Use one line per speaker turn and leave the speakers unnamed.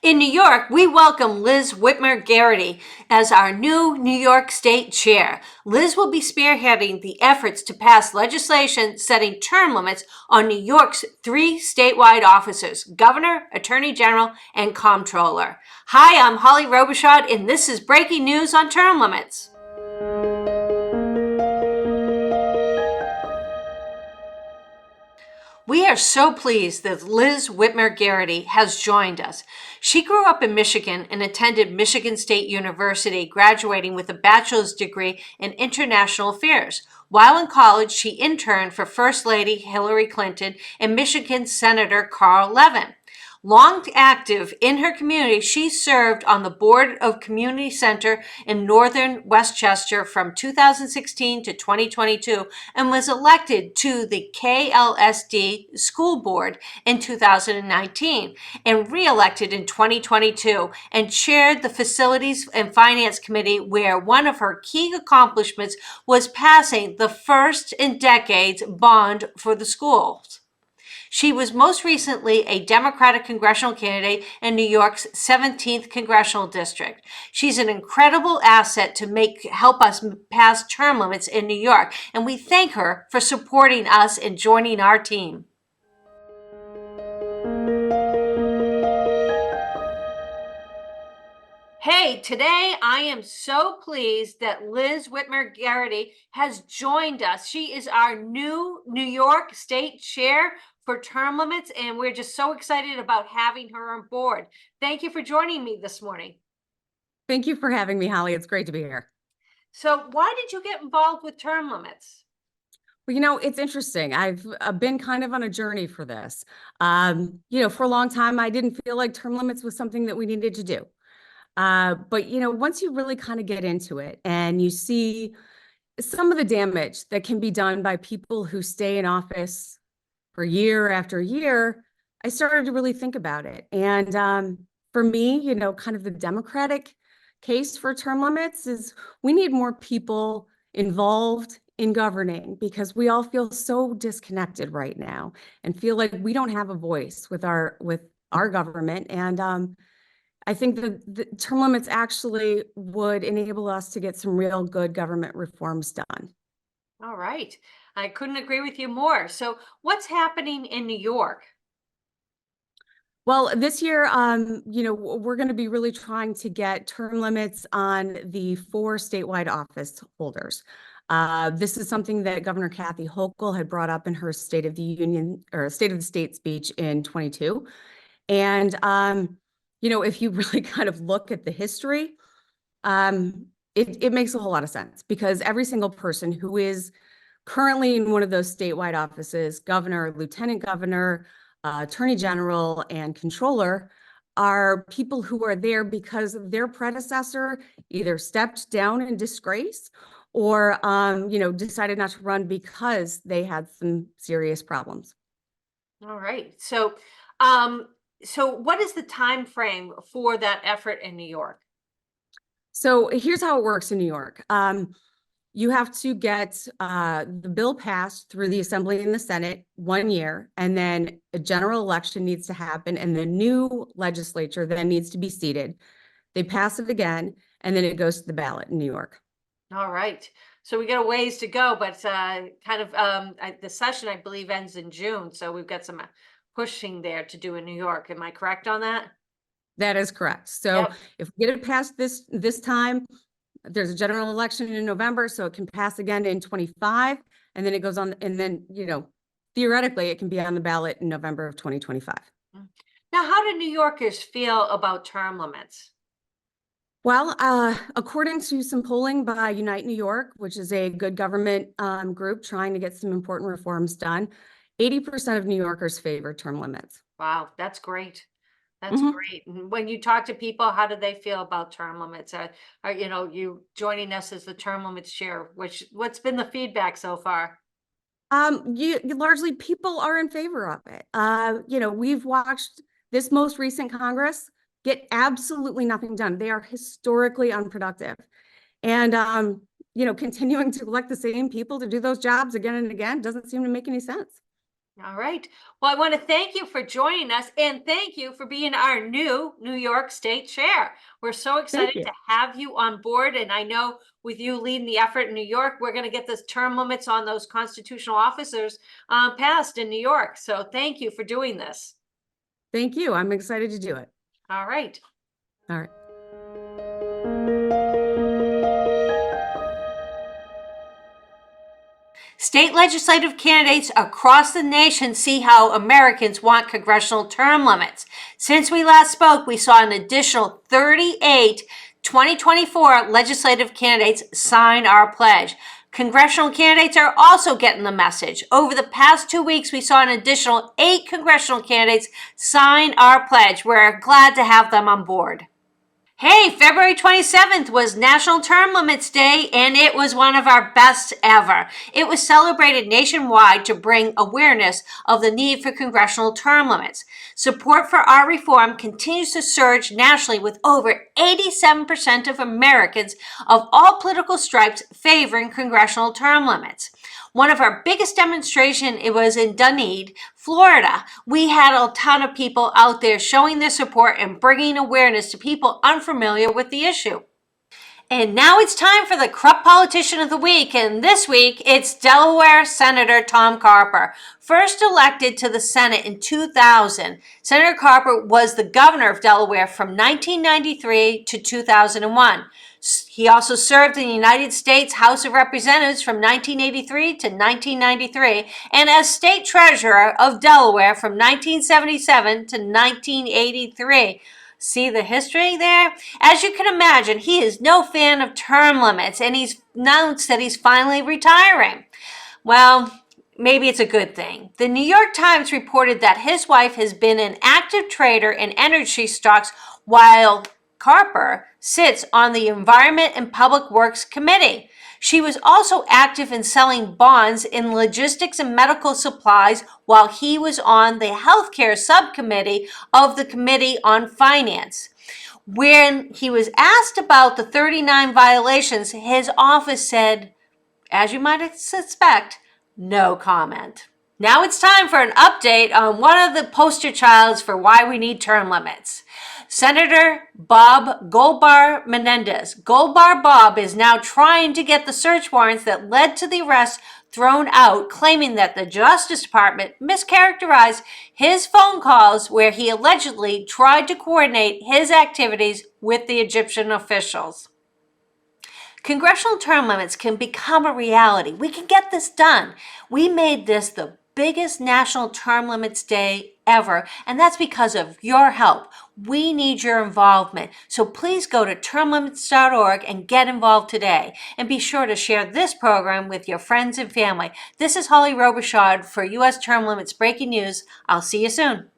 In New York, we welcome Liz Whitmer Gereghty as our new New York State Chair. Liz will be spearheading the efforts to pass legislation setting term limits on New York's three statewide officers, Governor, Attorney General, and Comptroller. Hi, I'm Holly Robichaud, and this is breaking news on term limits. We are so pleased that Liz Whitmer Gereghty has joined us. She grew up in Michigan and attended Michigan State University, graduating with a bachelor's degree in international affairs. While in college, she interned for First Lady Hillary Clinton and Michigan Senator Carl Levin. Long active in her community, she served on the board of Community Center in northern Westchester from 2016 to 2022 and was elected to the KLSD school board in 2019 and re-elected in 2022 and chaired the Facilities and Finance Committee, where one of her key accomplishments was passing the first in decades bond for the schools. She was most recently a Democratic congressional candidate in New York's 17th congressional district. She's an incredible asset to help us pass term limits in New York, and we thank her for supporting us and joining our team. Hey, today I am so pleased that Liz Whitmer Gereghty has joined us. She is our new New York State Chair for term limits, and we're just so excited about having her on board. Thank you for joining me this morning.
Thank you for having me, Holly. It's great to be here.
So why did you get involved with term limits?
Well, it's interesting. I've been kind of on a journey for this. For a long time, I didn't feel like term limits was something that we needed to do. But once you really kind of get into it and you see some of the damage that can be done by people who stay in office for year after year, I started to really think about it. And for me, kind of the Democratic case for term limits is we need more people involved in governing because we all feel so disconnected right now and feel like we don't have a voice with our government. And I think the term limits actually would enable us to get some real good government reforms done.
All right. I couldn't agree with you more. So what's happening in New York?
Well, this year, we're going to be really trying to get term limits on the 4 statewide office holders. This is something that Governor Kathy Hochul had brought up in her State of the Union or State of the State speech in 22. And, if you really kind of look at the history, it makes a whole lot of sense because every single person who is currently in one of those statewide offices, governor, lieutenant governor, attorney general, and controller, are people who are there because their predecessor either stepped down in disgrace or, decided not to run because they had some serious problems.
All right. So, what is the time frame for that effort in New York?
So here's how it works in New York. You have to get the bill passed through the Assembly and the Senate 1 year, and then a general election needs to happen, and the new legislature then needs to be seated. They pass it again, and then it goes to the ballot in New York.
All right. So we got a ways to go, but the session, I believe, ends in June. So we've got some pushing there to do in New York. Am I correct on that?
That is correct. So
Yep.
if we get it passed this time, there's a general election in November, so it can pass again in 25, and then it goes on, and then, theoretically, it can be on the ballot in November of 2025.
Now, how do New Yorkers feel about term limits?
Well, according to some polling by Unite New York, which is a good government group trying to get some important reforms done, 80% of New Yorkers favor term limits.
Wow, that's great. That's great. And when you talk to people, how do they feel about term limits? Are you joining us as the term limits chair? What's been the feedback so far?
Largely people are in favor of it. We've watched this most recent Congress get absolutely nothing done. They are historically unproductive. And, continuing to elect the same people to do those jobs again and again doesn't seem to make any sense.
All right. Well, I want to thank you for joining us and thank you for being our new New York State Chair. We're so
Thank
excited
you.
to have you on board. And I know with you leading the effort in New York, we're going to get this term limits on those constitutional officers passed in New York. So thank you for doing this.
Thank you. I'm excited to do it.
All right.
All right.
State legislative candidates across the nation see how Americans want congressional term limits. Since we last spoke, we saw an additional 38 2024 legislative candidates sign our pledge. Congressional candidates are also getting the message. Over the past 2 weeks, we saw an additional 8 congressional candidates sign our pledge. We're glad to have them on board. Hey, February 27th was National Term Limits Day, and it was one of our best ever. It was celebrated nationwide to bring awareness of the need for congressional term limits. Support for our reform continues to surge nationally, with over 87% of Americans of all political stripes favoring congressional term limits. One of our biggest demonstrations, it was in Dunedin, Florida. We had a ton of people out there showing their support and bringing awareness to people unfamiliar with the issue. And now it's time for the Corrupt Politician of the Week. And this week, it's Delaware Senator Tom Carper. First elected to the Senate in 2000, Senator Carper was the governor of Delaware from 1993 to 2001. He also served in the United States House of Representatives from 1983 to 1993 and as state treasurer of Delaware from 1977 to 1983. See the history there? As you can imagine, he is no fan of term limits, and he's announced that he's finally retiring. Well, maybe it's a good thing. The New York Times reported that his wife has been an active trader in energy stocks while Carper sits on the Environment and Public Works Committee. She was also active in selling bonds in logistics and medical supplies while he was on the healthcare subcommittee of the Committee on Finance. When he was asked about the 39 violations, his office said, as you might suspect, no comment. Now it's time for an update on one of the poster childs for why we need term limits. Senator Bob Goldbar Menendez. Goldbar Bob is now trying to get the search warrants that led to the arrest thrown out, claiming that the Justice Department mischaracterized his phone calls where he allegedly tried to coordinate his activities with the Egyptian officials. Congressional term limits can become a reality. We can get this done. We made this the biggest National Term Limits Day ever, and that's because of your help. We need your involvement. So please go to termlimits.org and get involved today. And be sure to share this program with your friends and family. This is Holly Robichaud for U.S. Term Limits Breaking News. I'll see you soon.